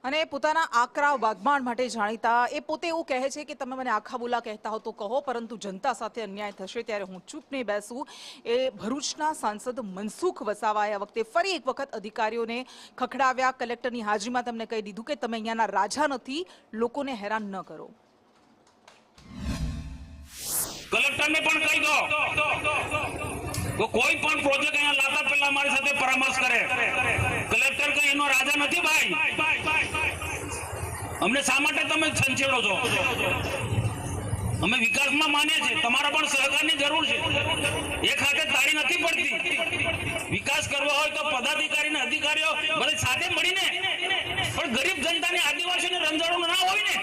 અને પોતાના આકરા વાગ્માણ માટે જાણીતા એ પોતે એવું કહે છે કે તમે મને આખા બોલા કહેતા હો તો કહો, પરંતુ જનતા સાથે અન્યાય થશે ત્યારે હું ચૂપ નહીં બેસું. એ ભરૂચના સાંસદ મનસુખ વસાવાએ આ વખતે ફરી એક વખત અધિકારીઓને ખખડાવ્યા. કલેક્ટરની હાજરીમાં તેમને કહી દીધું કે તમે અહીંયાના રાજા નથી, લોકોને હેરાન ન કરો. કલેક્ટરને પણ કહી દો તો કોઈ પણ પ્રોજેક્ટ અહીંયા લાવતા પહેલા મારી સાથે પરામર્શ કરે. કલેક્ટર કઈ એનો રાજા નથી ભાઈ. અમને શા માટે તમે છંછેડો છો? અમે વિકાસમાં માનીએ છીએ, તમારા પણ સહકારની જરૂર છે. એક હાથે તાળી નથી પડતી. વિકાસ કરવો હોય તો પદાધિકારી અને અધિકારીઓ બધા સાથે મળીને, પણ ગરીબ જનતાને આદિવાસીને રંજાડું ના હોય ને.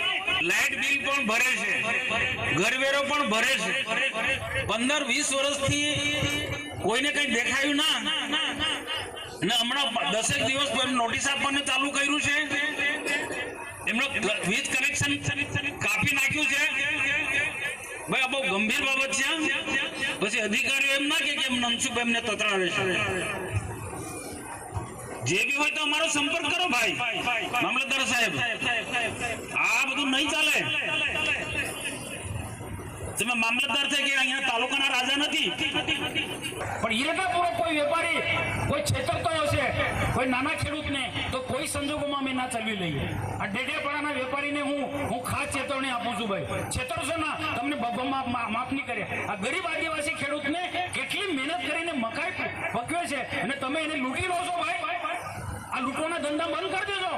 લાઇટ બિલ પણ ભરે છે, ઘરવેરો પણ ભરે છે. 15-20 વર્ષથી કોઈને કઈ દેખાયું ના, અને હમણાં 10 દિવસ નોટિસ આપવાનું ચાલુ કર્યું છે. એમનો વીજ કનેક્શન કાપી નાખ્યું છે. ભાઈ આ બહુ ગંભીર બાબત છે. પછી અધિકારીઓ એમ ના કે મનસુખ એમને તતરાવે છે. જે બી હોય તો અમારો સંપર્ક કરો ભાઈ મામલતદાર સાહેબ. આ બધું નહીં ચાલે. તમે મામલતદાર છે કે અહીંયા તાલુકાના રાજા નથી. પણ ઈરાદાપૂર્વક કોઈ વેપારી કોઈ છેતરતો હશે કોઈ નાના ખેડૂતને, તો કોઈ સંજોગોમાં અમે ના ચલવી લઈએ. આ ડેડિયાપાડાના વેપારીને હું ખાસ ચેતવણી આપું છું ભાઈ, છેતરશો ના, તમને માફ નહીં કરે. આ ગરીબ આદિવાસી ખેડૂતને કેટલી મહેનત કરીને મકાઈ પકવે છે અને તમે એને લૂંટી લો છો ભાઈ. આ લૂંટવાના ધંધા બંધ કરી દેજો.